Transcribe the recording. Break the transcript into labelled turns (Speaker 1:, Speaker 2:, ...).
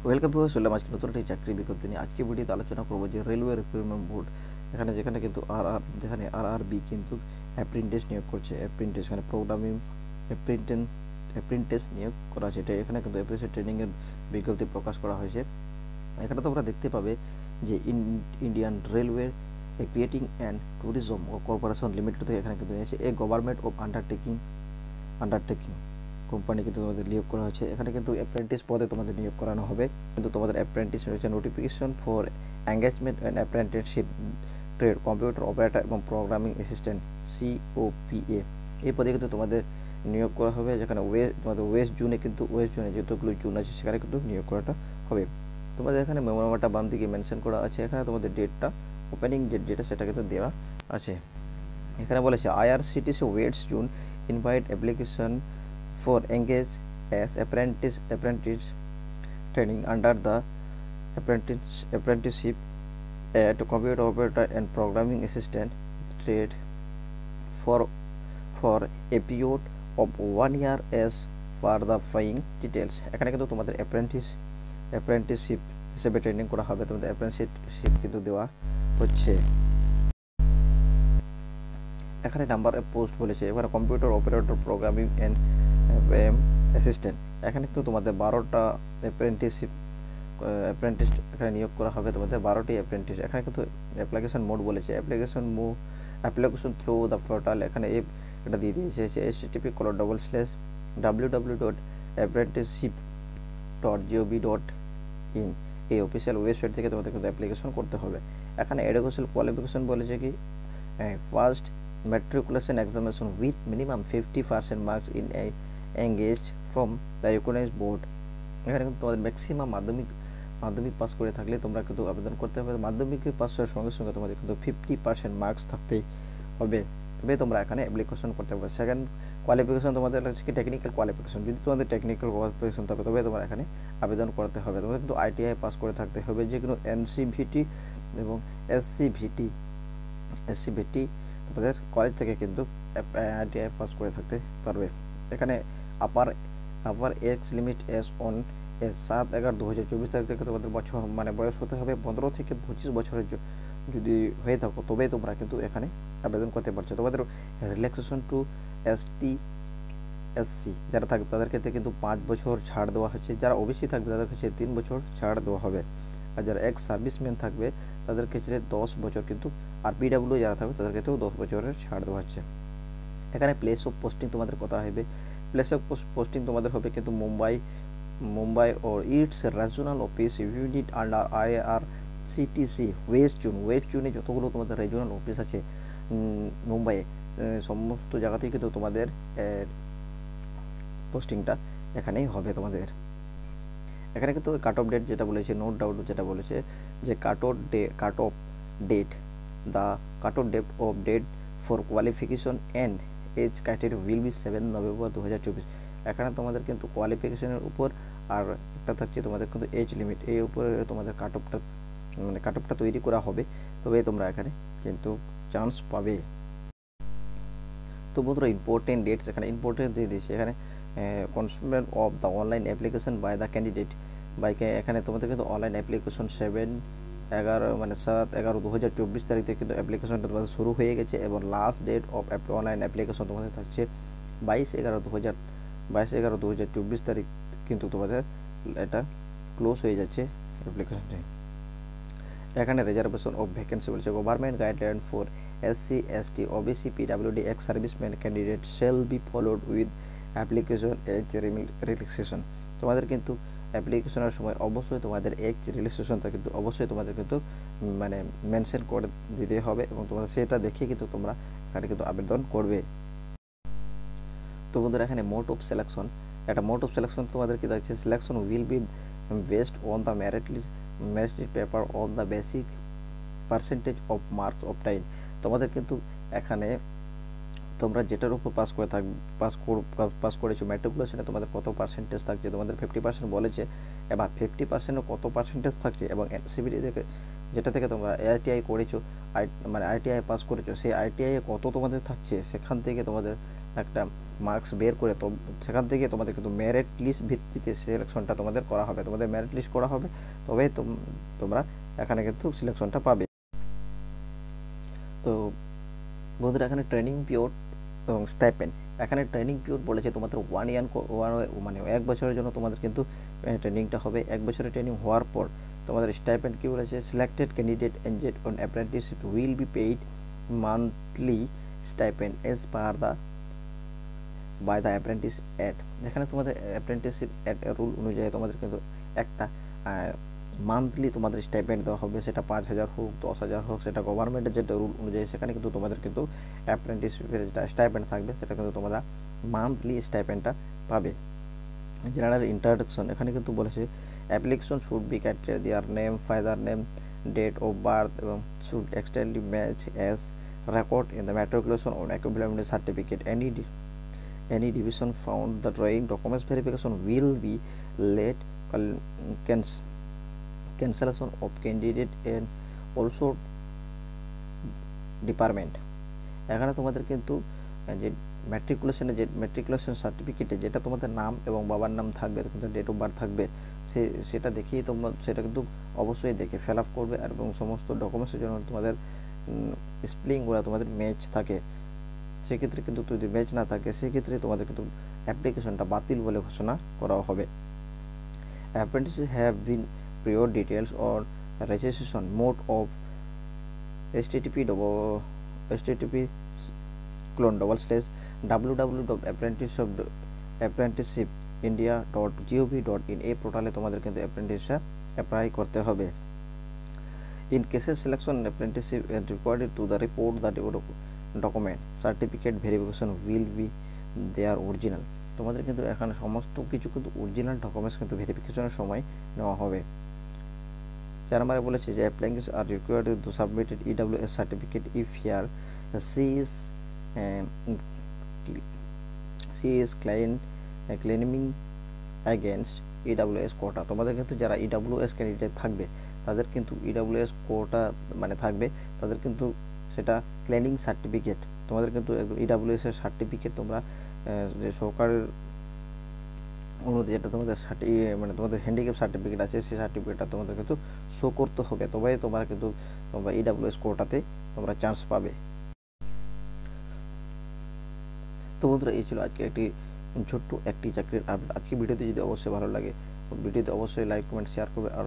Speaker 1: Welcome viewers, চললাম আজকে নতুন একটি চাকরি বিজ্ঞপ্তি নিয়ে। আজকে ভিডিওতে আলোচনা করবো যে রেলওয়ে রিক্রুটমেন্ট বোর্ড যেখানে কিন্তু আরআরবি কিন্তু অ্যাপ্রেন্টিস নিয়োগ করছে। অ্যাপ্রেন্টিস এখানে প্রোগ্রামিং অ্যাপ্রেন্টিস নিয়োগ করা আছে। এটা এখানে কিন্তু অ্যাপ্রেন্টিস ট্রেনিংয়ের বিজ্ঞপ্তি প্রকাশ করা হয়েছে। এখানে তোমরা দেখতে পাবে যে Indian railway creating and tourism corporation limited থেকে এখানে কিন্তু নিয়েছে a government of undertaking company কিন্তু তোমাদের নিয়োগ করা হয়েছে। এখানে কিন্তু অ্যাপ্রেন্টিস পদে তোমাদের নিয়োগ করানো হবে। কিন্তু তোমাদের অ্যাপ্রেন্টিস রয়েছে notification for engagement and apprenticeship trade computer operator এবং প্রোগ্রামিং অ্যাসিস্ট্যান্ট COPA এই পদে কিন্তু তোমাদের নিয়োগ করা হবে। যেখানে তোমাদের ওয়েস্ট জোনে যতগুলো জোন আছে সেখানে কিন্তু নিয়োগ করাটা হবে। তোমাদের এখানে মেমো নাম্বারটা বাম দিকে মেনশন করা আছে। এখানে তোমাদের ডেটটা ওপেনিং ডেট যেটা সেটা কিন্তু দেওয়া আছে। এখানে বলেছে IRCTC West zone invite application for engage as apprentice training under the apprenticeship at computer operator and programming assistant trade for a period of 1 year as per the following details। এখানে কিন্তু তোমাদের অ্যাপ্রেন্টিসশিপ হিসেবে training করা হবে। তোমাদের apprenticeship কিন্তু দেওয়া হচ্ছে। এখানে নাম্বার অফ পোস্ট বলেছে। এখানে computer operator programming and assistant এখানে কিন্তু তোমাদের 12টা অ্যাপ্রেন্টিস এখানে নিয়োগ করা হবে। তোমাদের 12টি অ্যাপ্রেন্টিস। এখানে কিন্তু অ্যাপ্লিকেশন মোড বলেছে। অ্যাপ্লিকেশন থ্রু দ্য পোর্টাল এখানে এটা দিয়ে দিয়েছে http://www.apprenticeship.gov.in এই অফিসিয়াল ওয়েবসাইট থেকে তোমাদের কিন্তু অ্যাপ্লিকেশন করতে হবে। এখানে এডুকেশনাল কোয়ালিফিকেশন বলেছে কি first matriculation examination with minimum 50% marks in a engaged from the recognized board। এখানে কিন্তু তোমাদের ম্যাক্সিমাম মাধ্যমিক পাস করে থাকলে তোমরা কিন্তু আবেদন করতে হবে। মাধ্যমিকে পাস হওয়ার সঙ্গে সঙ্গে তোমাদের কিন্তু 50% মার্কস থাকতেই হবে, তবে তোমরা এখানে অ্যাপ্লিকেশন করতে পারবে। সেকেন্ড কোয়ালিফিকেশন তোমাদের হচ্ছে কি টেকনিক্যাল কোয়ালিফিকেশন। যদি তোমাদের টেকনিক্যাল কোয়ালিফিকেশন থাকে তবে তোমার এখানে আবেদন করতে হবে। তোমাদের কিন্তু ITI পাস করে থাকতে হবে। যে কোনো NCVT এবং SCVT তোমাদের কলেজ থেকে কিন্তু ITI পাস করে থাকতে পারবে। এখানে upper age limit as on 7/11/2024 তারিখ থেকে তোমাদের বয়স হতে হবে 15 থেকে 25 বছরের যদি হয়ে থাকো তবেই তোমরা কিন্তু এখানে আবেদন করতে পারছো। তোমাদের রিল্যাক্সেশন টু ST/SC যারা থাকবে তাদের ক্ষেত্রে কিন্তু 5 বছর ছাড় দেওয়া হচ্ছে। যারা OBC থাকবে তাদের কাছে 3 বছর ছাড় দেওয়া হবে। আর যারা এক্স সার্ভিসম্যান থাকবে তাদের ক্ষেত্রে 10 বছর কিন্তু, আর PW যারা থাকবে তাদের ক্ষেত্রেও 10 বছরের ছাড় দেওয়া হচ্ছে। এখানে প্লেস অফ পোস্টিং তোমাদের কথা হবে। প্লেস অফ পোস্টিং তোমাদের হবে কিন্তু মুম্বাই ও its regional office unit under IRCTC west জোনে যতগুলো তোমাদের রিজিওনাল অফিস আছে মুম্বাইয়ে সমস্ত জায়গাতেই কিন্তু তোমাদের পোস্টিংটা এখানেই হবে তোমাদের। এখানে কিন্তু কাট অফ ডেট যেটা বলেছে, নো ডাউট যেটা বলেছে যে cut off date for qualification and age criteria will be 7 November 2024। এখানে তোমাদের কিন্তু কোয়ালিফিকেশনের উপর আর একটা থাকছে তোমাদের কিন্তু এজ লিমিট, এই উপরে তোমাদের কাট অফটা তৈরি করা হবে, তবে তোমরা এখানে কিন্তু চান্স পাবে। তো বন্ধুরা ইম্পর্টেন্ট ডেটস এখানে ইম্পর্টেন্ট দিয়ে দিয়েছে। এখানে concept of the online application by the candidate এখানে তোমাদের কিন্তু অনলাইন অ্যাপ্লিকেশন 7/11/2024 তারিখ থেকে কিন্তু অ্যাপ্লিকেশনটা তোমাদের শুরু হয়ে গেছে এবং last date of online application তোমাদের থাকছে 22/11/2024 তারিখ কিন্তু তোমাদের এটা ক্লোজ হয়ে যাচ্ছে অ্যাপ্লিকেশনটি। এখানে রিজার্ভেশন অফ ভ্যাকেন্সি বলছে government guideline for SC ST OBC PWD ex serviceman candidate shall be followed with application age relaxation. তোমাদের কিন্তু অ্যাপ্লিকেশনের সময় অবশ্যই তোমাদের এজ রিল্যাক্সেশনটা কিন্তু অবশ্যই তোমাদের কিন্তু মেনশন করে দিতে হবে এবং তোমরা সেটা দেখে কিন্তু তোমরা এখানে কিন্তু আবেদন করবে। তো বন্ধুরা এখানে মোড অফ সিলেকশন তোমাদের কি থাকছে, selection will be based on the merit paper on the basic percentage of marks অবটাইন। তোমাদের কিন্তু এখানে তোমরা যেটার উপর পাস করেছো ম্যাট্রিকুলেশনে তোমাদের কত পার্সেন্টেজ থাকছে, তোমাদের 50% বলেছে। এবার 50%-এর কত পার্সেন্টেজ থাকছে এবং NCVT থেকে যেটা থেকে তোমরা ITI করেছো ITI পাস করেছো সেই ITI কত তোমাদের থাকছে সেখান থেকে তোমাদের একটা মার্কস বের করে তো সেখান থেকে তোমাদের কিন্তু মেরিট লিস্ট ভিত্তিতে সিলেকশনটা তোমাদের করা হবে, তোমাদের মেরিট লিস্ট করা হবে, তবেই তোমরা এখানে কিন্তু সিলেকশনটা পাবে। তো বন্ধুরা এখানে ট্রেনিং পিরিয়ড এবং স্টাইপেন্ড, এখানে ট্রেনিং পিরিয়ড বলেছে তোমাদের 1 ইয়ার মানে 1 বছরের জন্য তোমাদের কিন্তু ট্রেনিংটা হবে। 1 বছরের ট্রেনিং হওয়ার পর তোমাদের স্টাইপেন্ড কি বলেছে, selected candidate engaged on apprenticeship will be paid monthly stipend as per the by the apprentice act. এখানে তোমাদের অ্যাপ্রেন্টিসশিপ অ্যাড রুল অনুযায়ী তোমাদের কিন্তু একটা মান্থলি তোমাদের স্টাইপেন্ড দেওয়া হবে, সেটা 5,000 হোক 10,000 হোক, সেটা গভর্নমেন্টের যেটা রুল অনুযায়ী সেখানে কিন্তু তোমাদের কিন্তু অ্যাপ্রেন্টিসশিপের যেটা স্টাইপেন্ড থাকবে সেটা কিন্তু তোমরা মান্থলি স্টাইপেন্ডটা পাবে। জেনারেল ইন্ট্রোডাকশন, এখানে কিন্তু বলেছে application should be character their name, father name, date of birth এবং should extendedly match as record in the matriculation or equivalent certificate. Any division found the drawing documents verification will be late. Cancellation of candidate and also department। এখানে তোমাদের কিন্তু যে matriculation সার্টিফিকেটে যেটা তোমাদের নাম এবং বাবার নাম থাকবে, তোমাদের ডেট অফ বার্থ থাকবে, সেটা দেখেই তোমরা সেটা কিন্তু অবশ্যই দেখে ফিল আপ করবে। আর এবং সমস্ত ডকুমেন্টসের জন্য তোমাদের স্পেলিংগুলো তোমাদের ম্যাচ থাকে, সেক্ষেত্রে কিন্তু যদি ম্যাচ না থাকে সেক্ষেত্রে তোমাদের কিন্তু অ্যাপ্লিকেশনটা বাতিল বলে ঘোষণা করা হবে। Apprenticeship have been prior details on registration mode of http://www.apprenticeshipindia.gov.in এই পোর্টালে তোমাদের কিন্তু অ্যাপ্রেন্টিসশিপ অ্যাপ্লাই করতে হবে। In cases selection apprenticeship is required to the report the document certificate verification will be their original। তোমাদের কিন্তু এখানে সমস্ত কিছু কিন্তু অরিজিনাল ডকুমেন্টস কিন্তু ভেরিফিকেশনের সময় নেওয়া হবে। 4 নম্বরে বলেছে যে applicants are required to submit EWS certificate if here she is claiming against EWS quota। তোমাদের কিন্তু যারা EWS ক্যান্ডিডেট থাকবে তাদের কিন্তু EWS কোটা মানে থাকবে, তাদের কিন্তু সেটা ক্লেমিং সার্টিফিকেট, তোমাদের কিন্তু EWS এর সার্টিফিকেট তোমরা যে সরকারের অনুযায়ী যেটা তোমাদের মানে তোমাদের হ্যান্ডিক্যাপ সার্টিফিকেট আছে সেই সার্টিফিকেটটা তোমাদের কিন্তু শো করতে হবে, তবেই তোমরা কিন্তু তোমরা EWS কোটাতে তোমরা চান্স পাবে। তো বন্ধুরা এই ছিল আজকে একটি ছোট্ট একটি চাকরির আপডেট। আজকে ভিডিওতে যদি অবশ্যই ভালো লাগে ভিডিওতে অবশ্যই লাইক কমেন্ট শেয়ার করবে। আর